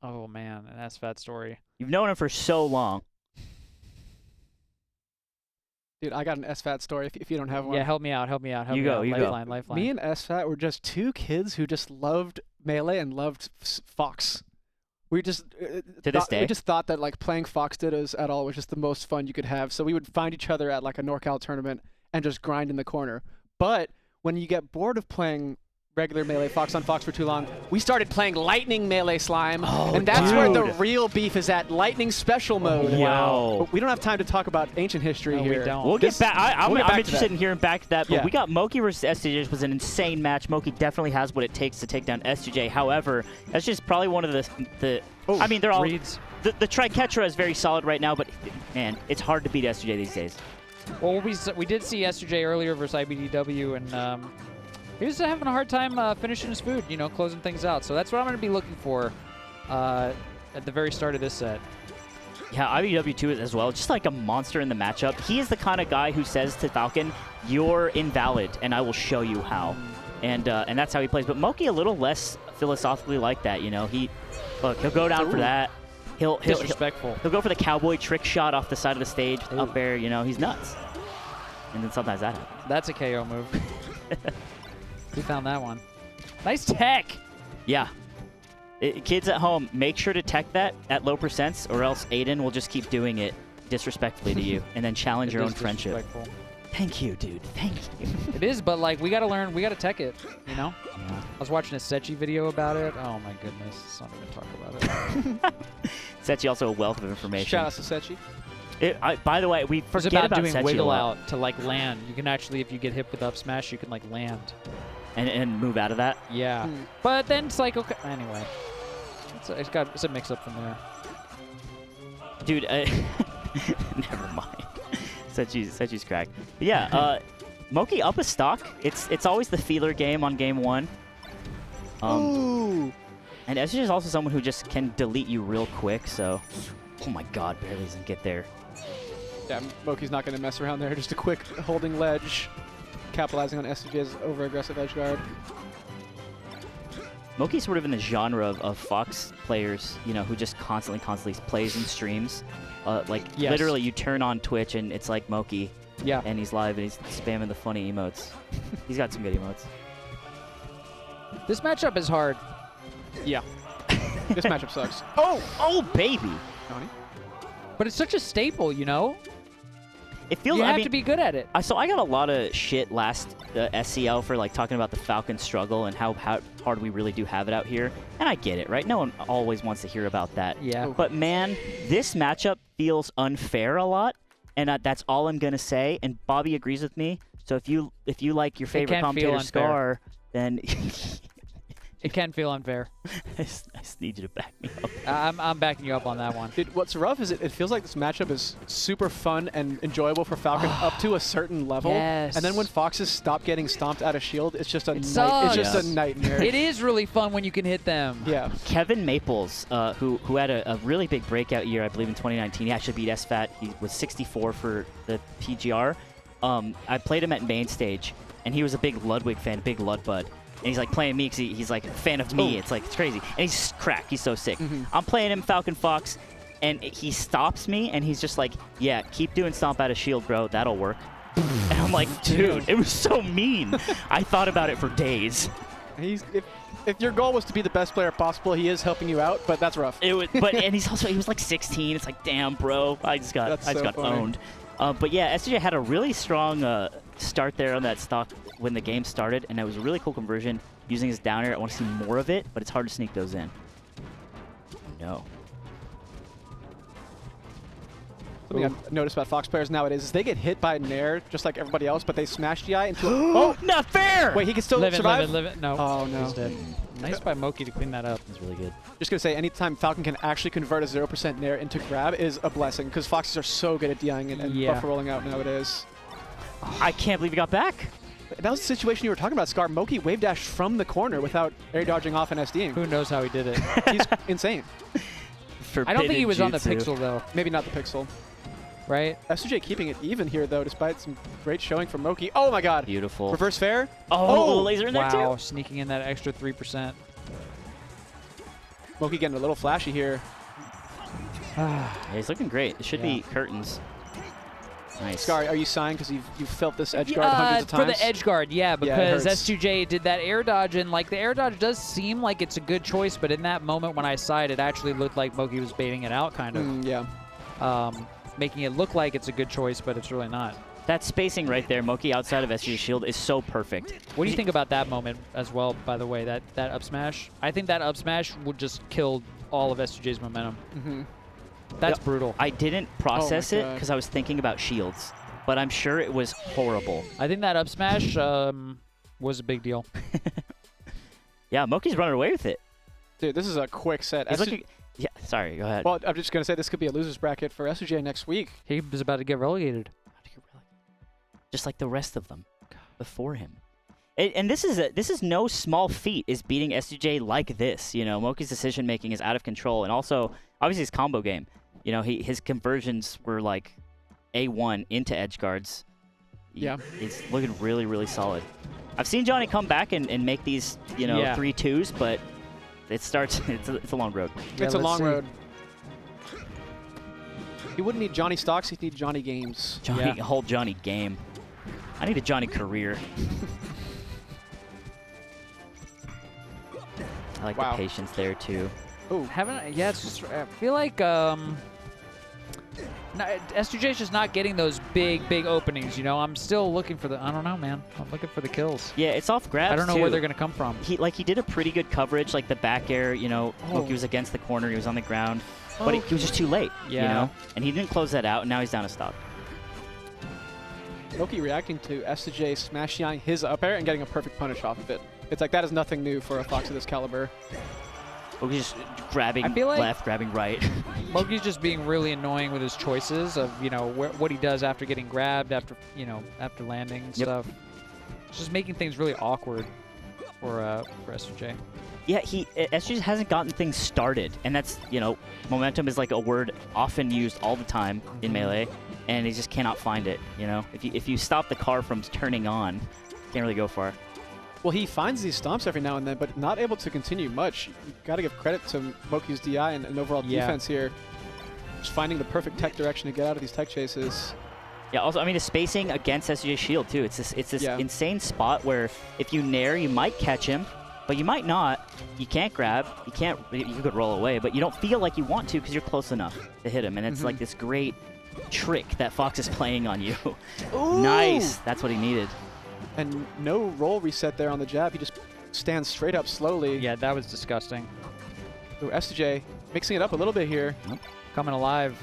Oh, man, an SFAT story. You've known him for so long. Dude, I got an SFAT story if you don't have one. Yeah, help me out, help me out. Help You me go, out. you go. Lifeline, lifeline. Me and SFAT were just two kids who just loved Melee and loved Fox. We just To this day? we just thought that like playing Fox Dittos at all was just the most fun you could have. So we would find each other at like a NorCal tournament and just grind in the corner. But when you get bored of playing regular Melee Fox on Fox for too long, we started playing Lightning Melee Slime, and that's where the real beef is at. Lightning Special Mode. Wow. But we don't have time to talk about ancient history No, here. we don't. We'll get back. I'm get back to interested that. in hearing back to that. But Yeah. we got moky versus S2J was an insane match. moky definitely has what it takes to take down S2J. However, that's just probably one of the. I mean, they're all. Reads. The Triquetra is very solid right now, but man, it's hard to beat S2J these days. Well, we did see S2J earlier versus IBDW, and he was having a hard time finishing his food, you know, closing things out. So that's what I'm going to be looking for at the very start of this set. Yeah, IBW2 as well, just like a monster in the matchup. He is the kind of guy who says to Falcon, "You're invalid, and I will show you how." And that's how he plays. But moky a little less philosophically like that, you know. He'll go down for that. He'll Disrespectful. He'll go for the cowboy trick shot off the side of the stage up there, you know. He's nuts. And then sometimes that happens. That's a KO move. We found that one. Nice tech. Yeah. Kids at home, make sure to tech that at low percents, or else Aiden will just keep doing it disrespectfully to you, and then challenge your own friendship. Disrespectful. Thank you, dude. Thank you. It is, but like we gotta learn, we gotta tech it, you know? Yeah. I was watching a Sechi video about it. Oh my goodness, let's not even talk about it. Sechi also a wealth of information. Shout out to Sechi. By the way, we It's forget about about doing Sechi a wiggle lot. out to like land. You can actually, if you get hit with up smash, you can like land. And move out of that. Yeah. But then it's like, okay, anyway. It's a mix up from there. Dude, never mind. Sechi's cracked. But yeah, moky up a stock. It's always the feeler game on game one. Ooh. And SJ is also someone who just can delete you real quick, so... Oh my god, barely doesn't get there. Yeah, moky's not going to mess around there. Just a quick holding ledge, capitalizing on S2J's over-aggressive edge guard. moky's sort of in the genre of Fox players, you know, who just constantly plays and streams. Like, Yes. literally, you turn on Twitch and it's like moky. Yeah. And he's live and he's spamming the funny emotes. He's got some good emotes. This matchup is hard. Yeah. This matchup sucks. Oh, baby! Tony? But it's such a staple, you know? It feels. You I have mean, to be good at it. So I got a lot of shit last SCL for like talking about the Falcon struggle and how hard we really do have it out here, and I get it, right? No one always wants to hear about that. Yeah. But man, this matchup feels unfair a lot, and that's all I'm gonna say. And Bobby agrees with me. So if you like your favorite can feel commentator unfair. Scar, then It can feel unfair. I just need you to back me up. I'm backing you up on that one. Dude, what's rough is it feels like this matchup is super fun and enjoyable for Falcon up to a certain level. Yes. And then when Foxes stop getting stomped out of shield, it's just a It it's sucks. just a nightmare. It is really fun when you can hit them. Yeah. Kevin Maples, who had a really big breakout year, I believe in 2019. He actually beat SFAT. He was 64 for the PGR. I played him at main stage, and he was a big Ludwig fan, big Ludbud. And he's like playing me because he's like a fan of me. It's like, it's crazy. And he's cracked. He's so sick. I'm playing him Falcon Fox, and he stops me, and he's just like, yeah, keep doing stomp out of shield, bro. That'll work. And I'm like, dude, it was so mean. I thought about it for days. If your goal was to be the best player possible, he is helping you out, but that's rough. It was, and he was like 16. It's like, damn, bro, I just got funny. owned. But yeah, SCJ had a really strong start there on that stock when the game started, and it was a really cool conversion using his down air. I want to see more of it, but it's hard to sneak those in. No. Something I've noticed about Fox players nowadays is they get hit by Nair just like everybody else, but they smash DI into a... Oh! Not fair! Wait, he can still survive? Live it. No. Oh, no. He's dead. Nice by moky to clean that up. That's really good. Just going to say, anytime Falcon can actually convert a 0% Nair into grab is a blessing, because Foxes are so good at DIing and buffer rolling out nowadays. I can't believe he got back. That was the situation you were talking about, Scar. moky wave dashed from the corner without air dodging off and SDing. Who knows how he did it? He's insane. I don't think he was on the Jutsu. pixel, though. Maybe not the pixel. Right? S2J keeping it even here, though, despite some great showing from moky. Oh, my God. Beautiful. Reverse fair. Oh, laser in there, Wow, too. sneaking in that extra 3%. Moky getting a little flashy here. Yeah, he's looking great. It should be curtains. Nice. Scar, are you sighing because you've felt this edge guard hundreds of times? For the edge guard, yeah, because hurts. S2J did that air dodge, and like the air dodge does seem like it's a good choice, but in that moment when I sighed, it actually looked like Moky was baiting it out, kind of. Yeah. Making it look like it's a good choice, but it's really not. That spacing right there, Moky outside of SCJ's shield, is so perfect. What do you think about that moment as well, by the way, that up smash? I think that up smash would just kill all of S2J's momentum. Mm-hmm. That's brutal. I didn't process it God. because I was thinking about shields, but I'm sure it was horrible. I think that up smash was a big deal. Yeah, Moky's running away with it. Dude, this is a quick set. He's looking, yeah, sorry, go ahead. Well, I'm just going to say this could be a loser's bracket for S2J next week. He was about to get relegated. Just like the rest of them before him. And this is no small feat, is beating S2J like this. You know, Moky's decision making is out of control, and also obviously his combo game. You know, his conversions were like A1 into edge guards. Yeah, he's looking really, really solid. I've seen Johnny come back and make these, you know, 3-2s, but it starts. It's a long road. Yeah, it's a long road. He wouldn't need Johnny stocks. He'd need Johnny games. Whole Johnny game. I need a Johnny career. I like the patience there too. Oh, Yeah, it's just. I feel like S2J's just not getting those big openings. You know, I'm still looking for the. I don't know, man. I'm looking for the kills. Yeah, it's off grabs. I don't know too. where they're gonna come from. He did a pretty good coverage, like the back air. You know, Moky was against the corner. He was on the ground, but he was just too late. Yeah. You know, and he didn't close that out, and now he's down a stock. Moky reacting to S2J smashing his up air and getting a perfect punish off of it. It's like that is nothing new for a Fox of this caliber. Moky's just grabbing like left, grabbing right. Moky's just being really annoying with his choices of, you know, what he does after getting grabbed, after landing and stuff. It's just making things really awkward for S2J. Yeah, SG hasn't gotten things started, and that's, you know, momentum is like a word often used all the time in Melee, and he just cannot find it, you know? If you stop the car from turning on, you can't really go far. Well, he finds these stomps every now and then, but not able to continue much. You got to give credit to Moky's DI and overall defense here. Just finding the perfect tech direction to get out of these tech chases. Yeah, also, I mean, the spacing against SCJ's shield, too. It's this insane spot where if you nair, you might catch him, but you might not. You can't grab. You could roll away, but you don't feel like you want to because you're close enough to hit him. And it's like this great trick that Fox is playing on you. Nice. That's what he needed. And no roll reset there on the jab. He just stands straight up slowly. Yeah, that was disgusting. Ooh, S2J mixing it up a little bit here. Coming alive.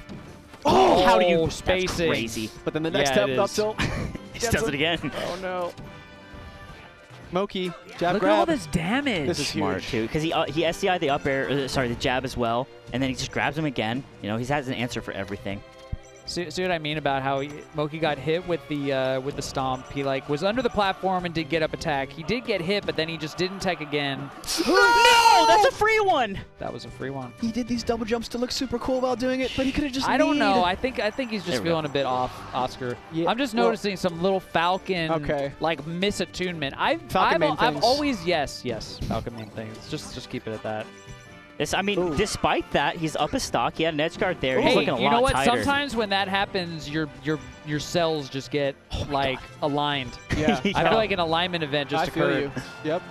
Oh, how do you spacing? That's crazy. But then the next step up tilt. He just does it again. Oh no. Moky, jab Look grab. at all this damage. This is Smart huge. too, because he SCI'd the up air, the jab as well, and then he just grabs him again. You know, he has an answer for everything. See what I mean about how Moky got hit with the stomp? He like was under the platform and did get up attack. He did get hit, but then he just didn't tech again. No, that's a free one. That was a free one. He did these double jumps to look super cool while doing it, but he could have just. I don't know. I think he's just feeling a bit off, Oscar. Yeah, I'm just noticing some little Falcon like misattunement. I've always yes Falcon main things. Just keep it at that. I mean, despite that, he's up a stock. He had an edge guard there. Hey, he's looking a lot you know what? tighter. Sometimes when that happens, your cells just get like aligned. Yeah. I feel like an alignment event just occurred. I feel you. Yep.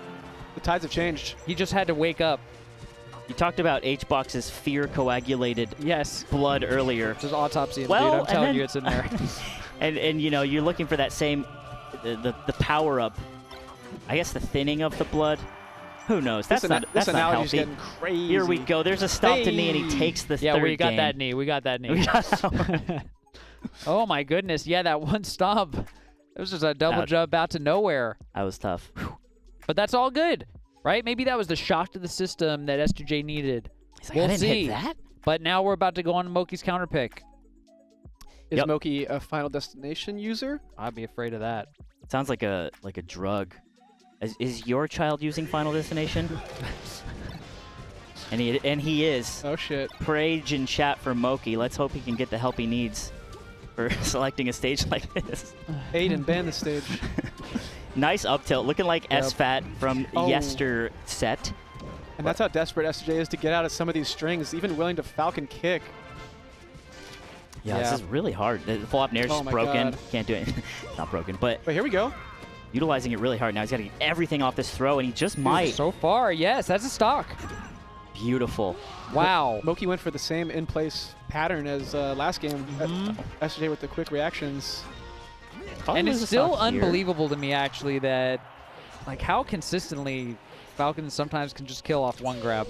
The tides have changed. He just had to wake up. You talked about H-Box's fear-coagulated blood earlier. Just autopsy him, well, dude. I'm telling you, it's in there. and you know, you're looking for that same the power-up. I guess the thinning of the blood. Who knows? That's not healthy. Getting crazy. Here we go. There's a stomp to knee, and he takes the third we got game. that knee. We got that knee. Oh, my goodness. Yeah, that one stomp. It was just a double jump out to nowhere. That was tough. But that's all good, right? Maybe that was the shock to the system that S2J needed. Like, we'll I didn't see. hit that? But now we're about to go on Moky's counter pick. Is Moky a Final Destination user? I'd be afraid of that. Sounds like a drug. Is your child using Final Destination? and he is. Oh shit. Praise in chat for Moky. Let's hope he can get the help he needs for selecting a stage like this. Aiden, ban the stage. Nice up tilt, looking like SFAT from yester set. And that's how desperate S2J is to get out of some of these strings, even willing to Falcon kick. Yeah, this is really hard. The full up nair is Oh just my broken. God. Can't do it. Not broken, but Here we go. utilizing it really hard now. He's got to get everything off this throw, and he just might. So far, yes, that's a stock. Beautiful. Wow. Moky went for the same in-place pattern as last game. S2J with the quick reactions. Probably And was it's a still stock here. unbelievable to me, actually, that like how consistently Falcons sometimes can just kill off one grab.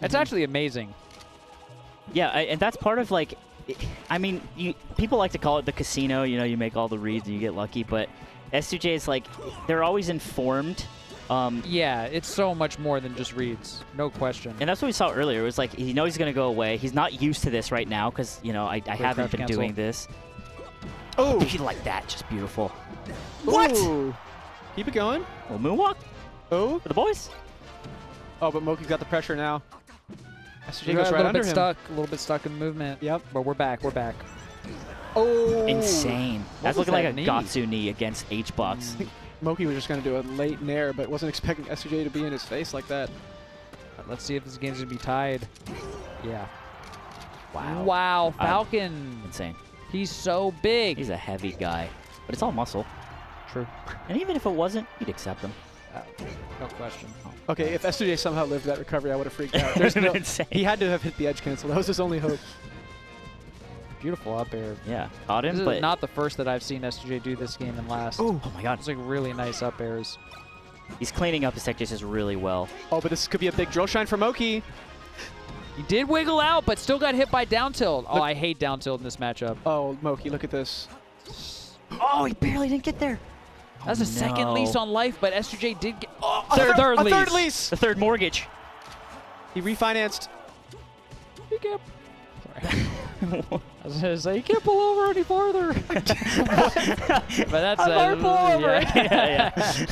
It's actually amazing. Yeah, and that's part of like, I mean, people like to call it the casino. You know, you make all the reads and you get lucky, but S2J is like, they're always informed. Yeah, it's so much more than just reads, no question. And that's what we saw earlier. It was like, he knows he's going to go away. He's not used to this right now because, you know, I haven't been doing this. Oh! He like that, just beautiful. What? Keep it going. Little moonwalk Oh. for the boys. Oh, but Moky's got the pressure now. S2J We're goes a right little under bit him. stuck, a little bit stuck in the movement. Yep. But we're back, we're back. Oh! Insane. That's was looking like that a knee? Gatsu knee against H-Box. I think Moky was just going to do a late nair, but wasn't expecting S2J to be in his face like that. Let's see if this game's gonna be tied. Yeah. Wow. Wow, Falcon. Insane. He's so big. He's a heavy guy, but it's all muscle. True. And even if it wasn't, you'd accept him. No question. Okay, if S2J somehow lived that recovery, I would have freaked out. There's no, Insane. he had to have hit the edge cancel. That was his only hope. Beautiful up air. Yeah, caught This him, is but not the first that I've seen S2J do this game and last. Oh. oh my god, It's like really nice up airs. he's cleaning up his tech chases really well. Oh, but this could be a big drill shine for Moky. He did wiggle out, but still got hit by down tilt. Oh, Look. I hate down tilt in this matchup. Oh, Moky, look at this. Oh, he barely didn't get there. That's a second no. lease on life, but S2J did get A third lease. third lease. The third mortgage. He refinanced. He can't. Sorry. I was gonna say you can't pull over any farther. But that's hard pull over. yeah.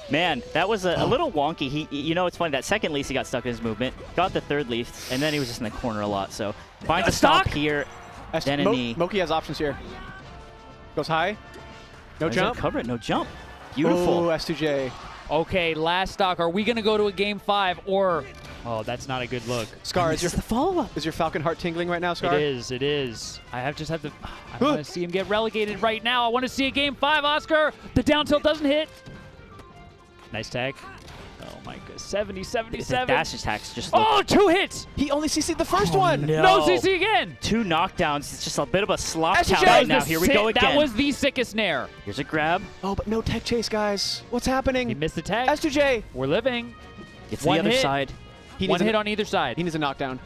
Man, that was a little wonky. You know, it's funny. That second lease, he got stuck in his movement. Got the third lease, and then he was just in the corner a lot. So finds a stop here. Then a knee. Moky has options here. Goes high. No He's gonna jump. cover it. No jump. Beautiful. Oh, S2J. Okay, last stock. Are we gonna go to a game 5 or? Oh, that's not a good look. Scar, This is the follow-up. is your Falcon heart tingling right now, Scar? It is. It is. I just have to. I want to see him get relegated right now. I want to see a game 5, Oscar. The down tilt doesn't hit. Nice tag. Oh my god. 70, The 77. dash attacks just look. Oh, 2 hits. He only CC'd the first one. No CC again. 2 knockdowns. It's just a bit of a slop SCL. town That right was now. Here we go again. That was the sickest nair. Here's a grab. Oh, but no tech chase, guys. What's He happening? missed the tag. S2J. We're living. Gets One the other hit. side. He One needs hit a, on either side. He needs a knockdown.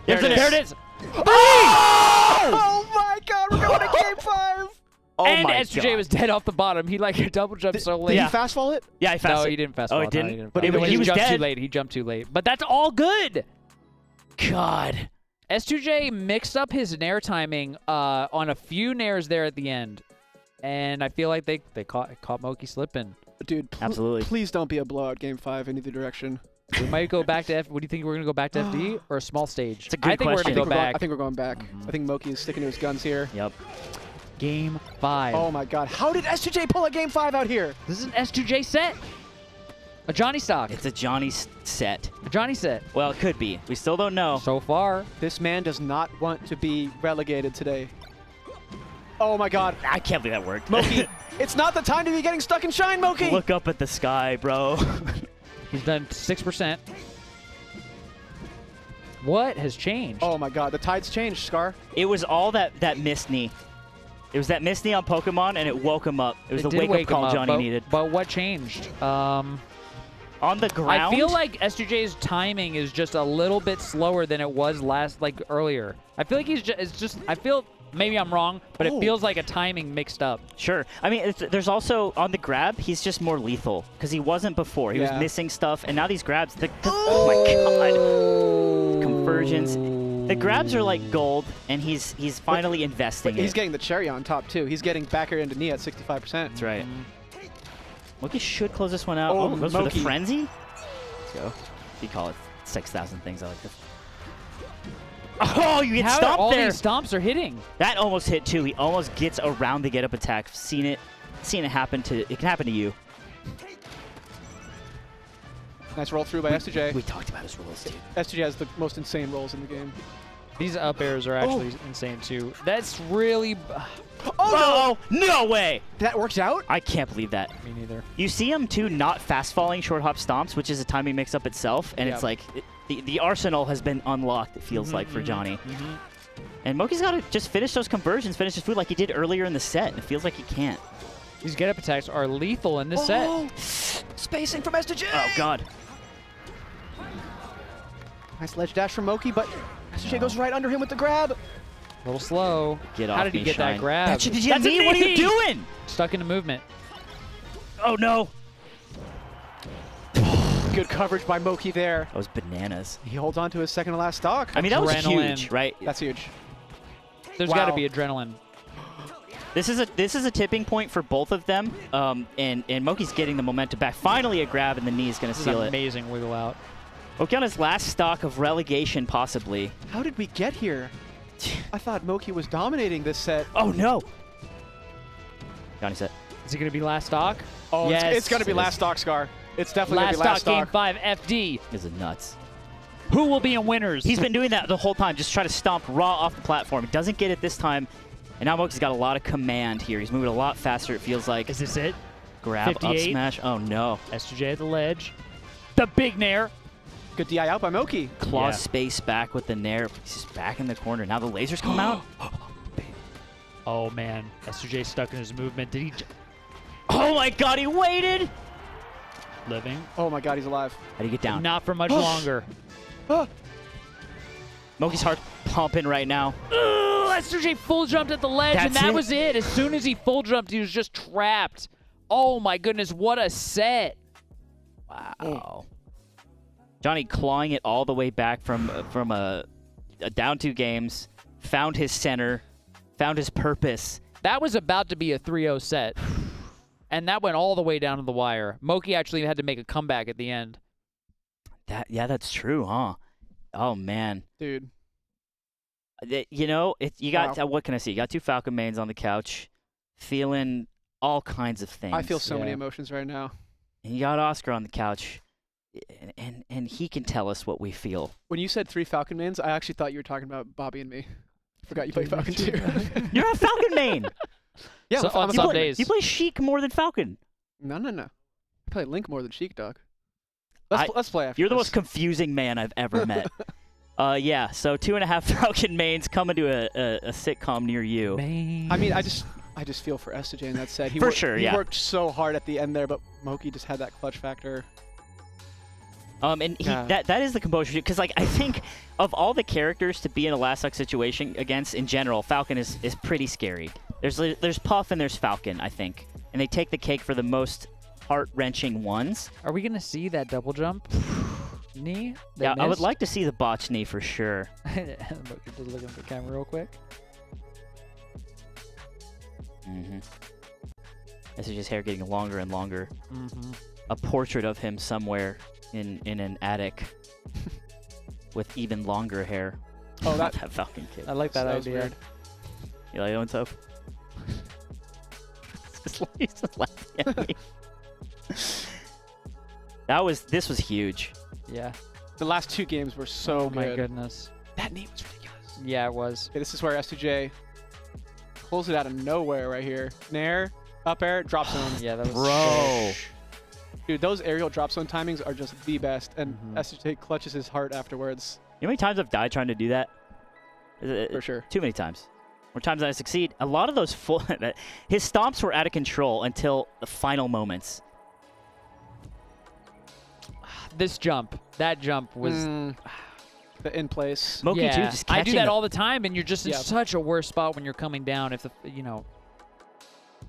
There it is. Oh my God! We're going to game 5. Oh And my S2J god. was dead off the bottom. He like double jumped so late. Did he fast fall it? Yeah, he fast. No, he didn't fast Oh, fall. he No, didn't? But Either he way, was jumped dead. too late. He jumped too late. But that's all good. God. S2J mixed up his nair timing on a few nairs there at the end. And I feel like they caught Moky slipping. Dude, Absolutely. please don't be a blowout game 5 in either direction. We might go back to F. What do you think we're going to go back to FD or a small stage? It's a good I think question. we're going to go back. I think we're going back. I think Moky is sticking to his guns here. Yep. Game 5. Oh my God! How did S2J pull a game 5 out here? This is an S2J set. A Johnny stock. It's a Johnny set. A Johnny set. Well, it could be. We still don't know. So far. This man does not want to be relegated today. Oh my God! I can't believe that worked. Moky, it's not the time to be getting stuck in shine, Moky. Look up at the sky, bro. He's done 6%. What has changed? Oh my God! The tide's changed, Scar. It was all that missed knee. It was that missed knee on Pokemon, and it woke him up. It was the did wake-up wake him call up, Johnny but, needed. But what changed? On the ground? I feel like S2J's timing is just a little bit slower than it was earlier. I feel like it's just I feel maybe I'm wrong, but it feels like a timing mixed up. Sure. I mean, there's also, on the grab, he's just more lethal, because he wasn't before. He was missing stuff, and now these grabs, oh my God. Conversions. The grabs are like gold, and he's finally investing But he's it. getting the cherry on top too. He's getting back air into knee at 65%. That's right. Moky should close this one out. Oh, Oh, goes for the Moky. frenzy. Let's go. You call it 6,000 things. I like this. Oh, you get How stomped all there. these stomps are hitting? That almost hit too. He almost gets around the get up attack. Seen it happen to. It can happen to you. Nice roll through by S2J. We talked about his rolls, dude. S2J has the most insane rolls in the game. These up airs are actually insane too. That's really. Oh, no way! That works out? I can't believe that. Me neither. You see him, too, not fast-falling short hop stomps, which is a timing mix-up itself, and it's like the arsenal has been unlocked, it feels like, for Johnny. And Moky's got to just finish those conversions, finish his food like he did earlier in the set. It feels like he can't. These get-up attacks are lethal in this set. Spacing from S2J! Oh, God. Nice ledge dash from Moky, but S2J goes right under him with the grab. A little slow. Get off How did he me, get Shine. that grab? That's a That's a knee. What are you knee! doing? Stuck in the movement. Oh, no. Good coverage by Moky there. That was bananas. He holds on to his second to last stock. I mean, that was Adrenaline. huge, right? That's huge. There's got to be adrenaline. This is a tipping point for both of them, and Moky's getting the momentum back. Finally, a grab, and the knee is going to This is seal an it. amazing wiggle out. Moky on his last stock of relegation, possibly. How did we get here? I thought Moky was dominating this set. Oh, no. Johnny set. Is it going to be last stock? Oh, yes. it's going to be last stock, Scar. It's definitely going to Last be last stock, game stock. 5, FD. This is nuts. Who will be in winners? He's been doing that the whole time, just trying to stomp raw off the platform. He doesn't get it this time, and now Moky's got a lot of command here. He's moving a lot faster, it feels like. Is this it? Grab, up 58. smash. Oh, no. S2J at the ledge. The big nair. Good DI out by Moky. Claw space back with the nair. He's just back in the corner. Now the lasers come out. Oh, man. S2J stuck in his movement. Did he... Oh, my God, he waited. Living. Oh my God, he's alive. How do you get down? Not for much longer. Moky's heart pumping right now. Ooh, S2J full jumped at the ledge, and That's that it? was it. As soon as he full jumped, he was just trapped. Oh, my goodness. What a set. Wow. Johnny clawing it all the way back from a down 2 games, found his center, found his purpose. That was about to be a 3-0 set. And that went all the way down to the wire. Moky actually had to make a comeback at the end. Yeah, that's true, huh? Oh, man. Dude. You know, you got Wow. what can I see? You got 2 Falcon mains on the couch, feeling all kinds of things. I feel so many Yeah. emotions right now. And you got Oscar on the couch, and he can tell us what we feel. When you said 3 Falcon mains, I actually thought you were talking about Bobby and me. Forgot you play Falcon too. You're a Falcon main. Yeah, So on I'm a some Falcon main. days. You play Sheik more than Falcon. No. I play Link more than Sheik, dog. I- Let's play after You're the this. most confusing man I've ever met. Yeah, so 2.5 Falcon mains coming to a sitcom near you. I mean, I just feel for S2J in that set. He For sure, he yeah. worked so hard at the end there, but Moky just had that clutch factor. And that is the composure, because like I think of all the characters to be in a last suck situation against in general, Falcon is pretty scary. There's Puff and there's Falcon, I think, and they take the cake for the most heart-wrenching ones. Are we going to see that double jump knee? They Yeah, I would missed? like to see the botch knee for sure. Moky just looking at the camera real quick. This is just hair getting longer and longer. Mm-hmm. A portrait of him somewhere in an attic with even longer hair. Oh, that Falcon kid. I like that was idea. weird. You like that one, Toph? He's just laughing at me. This was huge. Yeah. The last 2 games were so Oh, good. my goodness. That knee was ridiculous. Yeah, it was. Okay, this is where S2J pulls it out of nowhere right here. Nair, up air, drop zone. Yeah, that was Bro. Dude, those aerial drop zone timings are just the best, and S2J clutches his heart afterwards. You know how many times I've died trying to do that? For sure. Too many times. More times than I succeed. A lot of those his stomps were out of control until the final moments. This jump, that jump was... The in place. Moky yeah, too, just I do catching that the- all the time, and you're just in Yeah. such a worse spot when you're coming down. If the,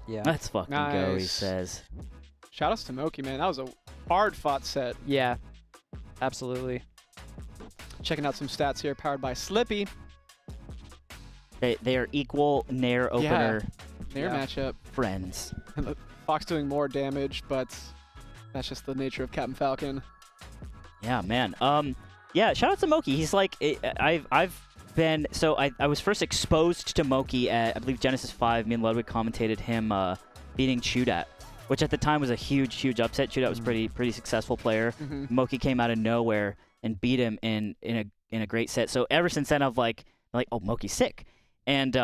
Yeah. Let's fucking go, he Nice. says. Shoutouts to Moky, man. That was a hard-fought set. Yeah. Absolutely. Checking out some stats here, powered by Slippy. They are equal Nair opener Nair Yeah. matchup. friends. And Fox doing more damage, but that's just the nature of Captain Falcon. Yeah, man. Yeah, shout out to Moky. He's like, I've been, so I was first exposed to Moky at, I believe, Genesis 5. Me and Ludwig commentated him beating Chudat. which at the time was a huge upset. Shootout was pretty successful player. Moky came out of nowhere and beat him in a great set. So ever since then, I've like, oh, Moky's sick, and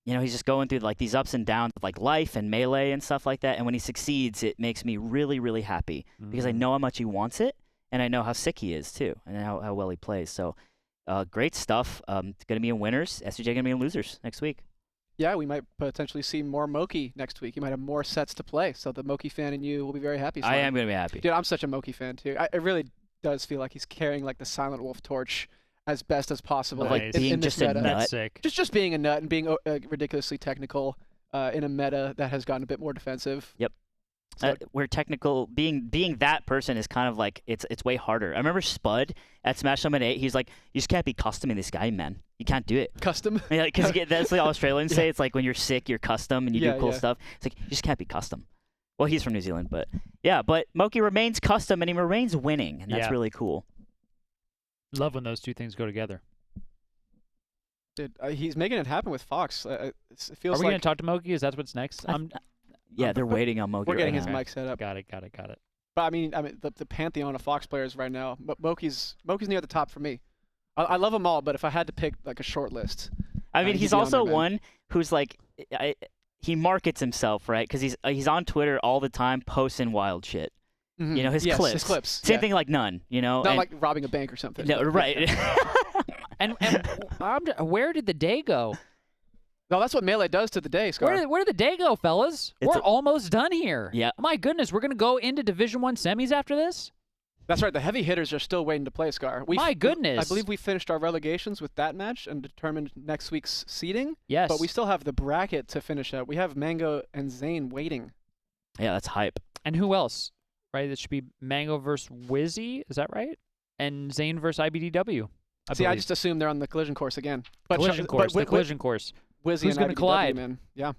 you know, he's just going through like these ups and downs of like life and melee and stuff like that. And when he succeeds, it makes me really happy because I know how much he wants it, and I know how sick he is too, and how well he plays. So great stuff. It's gonna be in winners. S2J gonna be in losers next week. Yeah, we might potentially see more Moky next week. You might have more sets to play, so the Moky fan in you will be very happy. I am gonna be happy. Dude, I'm such a Moky fan too. It really does feel like he's carrying like the Silent Wolf torch as best as possible. Like being in this just a meta. nut. That's sick. Just being a nut and being ridiculously technical in a meta that has gotten a bit more defensive. Yep. So, Where technical being that person is kind of like it's way harder. I remember Spud at Smash Summit 8. He's like, you just can't be customing this guy, man. You can't do it. custom. Yeah, because that's what Australians say. It's like when you're sick, you're custom and you do cool stuff. It's like you just can't be custom. Well, he's from New Zealand, but yeah. But Moky remains custom and he remains winning, and that's really cool. Love when those two things go together. Dude, he's making it happen with Fox. It feels Are we like gonna talk to Moky? Is that what's next? Yeah, they're waiting on Moky. we're getting right his now. mic set up. Got it. But I mean, the pantheon of Fox players right now. Moky's near the top for me. I love them all, but if I had to pick like a short list, I mean, he'd he's be on also there, man. one who's like, he markets himself, right? Because he's on Twitter all the time posting wild shit. Mhm. You know, his Yes, clips. His clips. Same yeah. thing like none. You know, Not and, like robbing a bank or something. no, right. And where did the day go? No, that's what Melee does to the day, Scar. Where did the day go, fellas? It's We're almost done here. Yeah. My goodness, we're gonna go into Division 1 semis after this. That's right. The heavy hitters are still waiting to play, Scar. My goodness. I believe we finished our relegations with that match and determined next week's seeding. Yes. But we still have the bracket to finish out. We have Mango and Zane waiting. Yeah, that's hype. And who else? Right? It should be Mango versus Wizzy. Is that right? And Zane versus IBDW. I just assume they're on the collision course again. But collision course. The collision course. Wizzy Who's and gonna IBDW, collide? man. Yeah.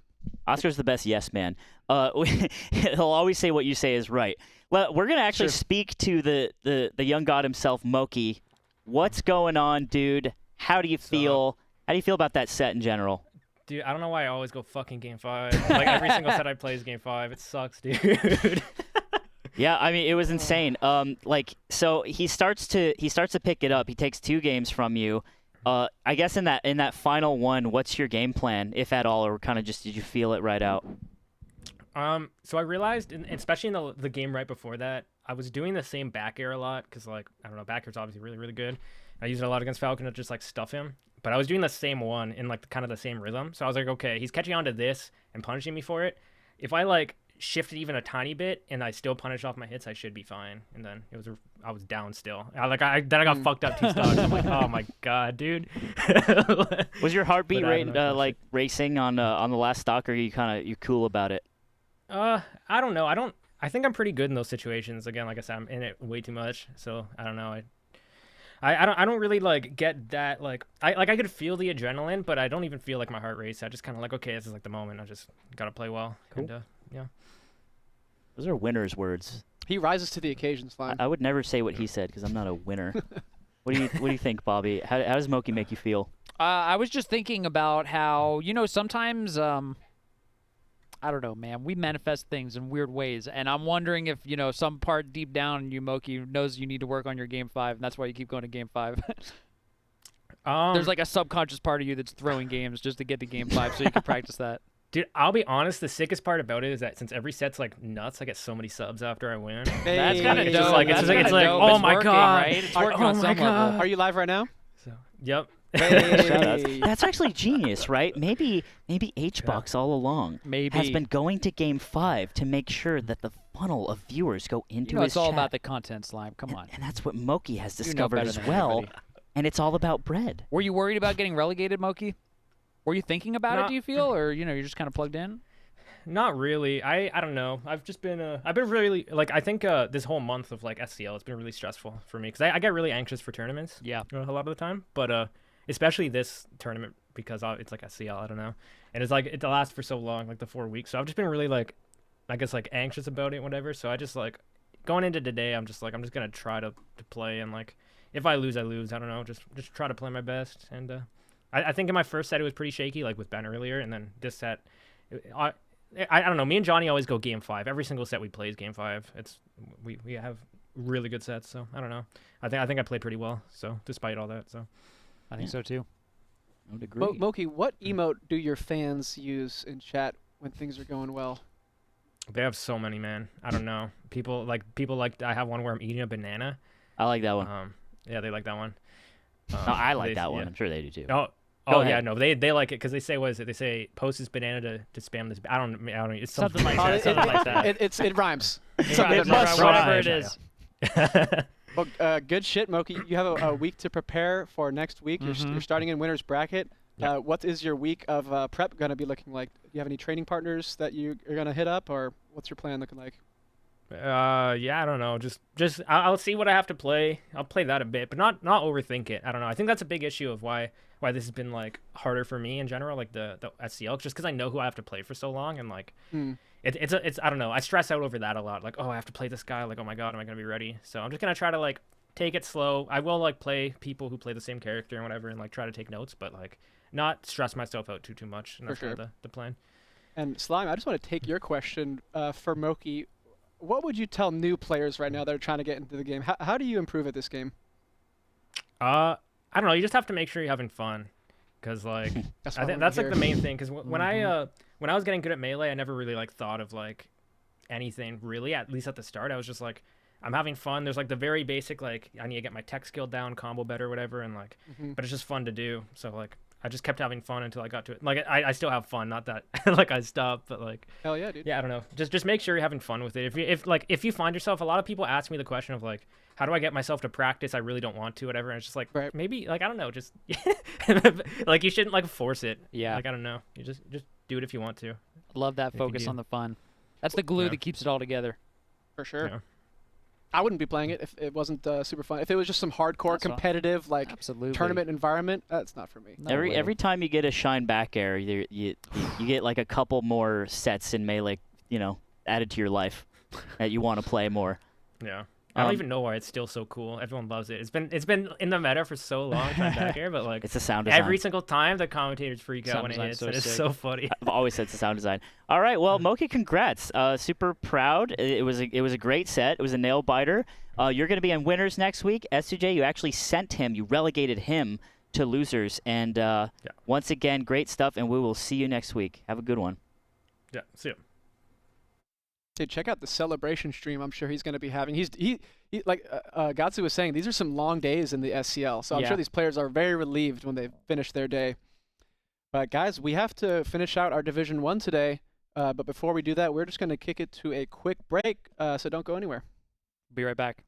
Oscar's the best yes man. He'll always say what you say is right. Well, we're gonna actually speak to the young god himself, Moky. What's going on, dude? How do you feel? How do you feel about that set in general? Dude, I don't know why I always go fucking Game 5. Like, every single set I play is Game 5. It sucks, dude. Yeah, I mean, it was insane. So he starts to pick it up. He takes 2 games from you. I guess in that final one, what's your game plan, if at all, or kind of just did you feel it right out? So I realized, especially in the game right before that, I was doing the same back air a lot because, like, I don't know, back air's obviously really good. I used it a lot against Falcon to just like stuff him, but I was doing the same one in like kind of the same rhythm. So I was like, okay, he's catching on to this and punishing me for it. If I like shifted even a tiny bit and I still punish off my hits, I should be fine. And then I was down still. I got fucked up 2 stocks. I'm like, oh my god, dude. Was your heartbeat rate like racing on the last stock, or are you cool about it? I don't know. I think I'm pretty good in those situations. Again, like I said, I'm in it way too much, so I don't know. I don't really like get that like I could feel the adrenaline, but I don't even feel like my heart race. I just kind of like, okay, this is like the moment. I just gotta play well. Cool. And, yeah. Those are winners' words. He rises to the occasion, Slime. I would never say what he said because I'm not a winner. What do you think, Bobby? How does Moky make you feel? I was just thinking about how, sometimes, I don't know, man, we manifest things in weird ways, and I'm wondering if, some part deep down in you, Moky, knows you need to work on your Game 5, and that's why you keep going to Game 5. There's like a subconscious part of you that's throwing games just to get to Game 5 so you can practice that. Dude, I'll be honest, the sickest part about it is that since every set's like nuts, I get so many subs after I win. Hey. That's kind of It's dope. just like- it's That's like- kinda it's like, dope. oh It's my working, God. right? It's working Oh on my some God. level. Are you live right now? So, yep. Hey. That's actually genius, right? Maybe HBox all along Maybe. has been going to Game 5 to make sure that the funnel of viewers go into his it's all chat. about the content, Slime. Come on. And that's what Moky has You know discovered better as than well. everybody. And it's all about bread. Were you worried about getting relegated, Moky? Were you thinking about it, Not- do you feel? Or, you're just kind of plugged in? Not really. I don't know. I've been really like I think this whole month of like SCL, it's been really stressful for me because I get really anxious for tournaments. Yeah. A lot of the time, but especially this tournament because it's like SCL. I don't know, and it's like it lasts for so long, like the 4 weeks. So I've just been really like, I guess like anxious about it, whatever. So I just like going into today, I'm just gonna try to play and like if I lose, I lose. I don't know, just try to play my best. And I think in my first set it was pretty shaky, like with Ben earlier, and then this set. I don't know. Me and Johnny always go game 5. Every single set we play is game 5. We have really good sets. So I don't know. I think I played pretty well. So despite all that, so I think so too. I would agree. Moky, what emote do your fans use in chat when things are going well? they have so many, man. I don't know. People like I have one where I'm eating a banana. I like that one. Yeah, they like that one. No, I like that one. Yeah. I'm sure they do too. Oh, Go yeah, ahead. no, they like it because they say, what is it? They say post this banana to spam this. I don't. It's Something like Oh, that. Something like that. It rhymes. It Something rhymes, that whatever rhymes. it is. Well, good shit, Moky. You have a week to prepare for next week. You're starting in winner's bracket. Yep. What is your week of prep going to be looking like? Do you have any training partners that you are going to hit up, or what's your plan looking like? Yeah, I don't know. Just I'll see what I have to play. I'll play that a bit, but not overthink it. I don't know. I think that's a big issue of why this has been like harder for me in general, like the SCL, just because I know who I have to play for so long, and like it's I don't know. I stress out over that a lot. Like, oh, I have to play this guy. Like, oh my god, am I gonna be ready? So I'm just gonna try to like take it slow. I will like play people who play the same character and whatever, and like try to take notes, but like not stress myself out too much. And that's kind of the plan. And Slime, I just want to take your question for Moky. What would you tell new players right now that are trying to get into the game? How do you improve at this game? I don't know. You just have to make sure you're having fun, because like I think that's like the main thing. Because when I was getting good at Melee, I never really like thought of like anything really. At least at the start, I was just like, I'm having fun. There's like the very basic, like I need to get my tech skill down, combo better, whatever, and like, but it's just fun to do. So like I just kept having fun until I got to it. Like I still have fun, not that like I stopped, but like hell yeah, dude. Yeah, I don't know. Just make sure you're having fun with it. If you find yourself, a lot of people ask me the question of like, how do I get myself to practice? I really don't want to, whatever. And it's just like, maybe like I don't know, just like you shouldn't like force it. Yeah. Like I don't know. You just do it if you want to. Love that focus on the fun. That's the glue that keeps it all together. For sure. Yeah. I wouldn't be playing it if it wasn't super fun. If it was just some hardcore competitive like tournament environment, that's not for me. Every time you get a shine back air, you get like a couple more sets in Melee, added to your life that you want to play more. Yeah. I don't even know why it's still so cool. Everyone loves it. It's been in the meta for so long, shine back air, but like it's a sound design. Every single time the commentators freak out when it hits. It's so funny. I've always said it's a sound design. All right, well, Moky, congrats. Super proud. It was a great set. It was a nail biter. You're going to be on winners next week. S2J, you actually sent him. You relegated him to losers. And once again, great stuff, and we will see you next week. Have a good one. Yeah, see you. Hey, check out the celebration stream. I'm sure he's going to be having. He like Gatsu was saying, these are some long days in the SCL. So I'm sure these players are very relieved when they finish their day. But guys, we have to finish out our Division 1 today. But before we do that, we're just going to kick it to a quick break. So don't go anywhere. Be right back.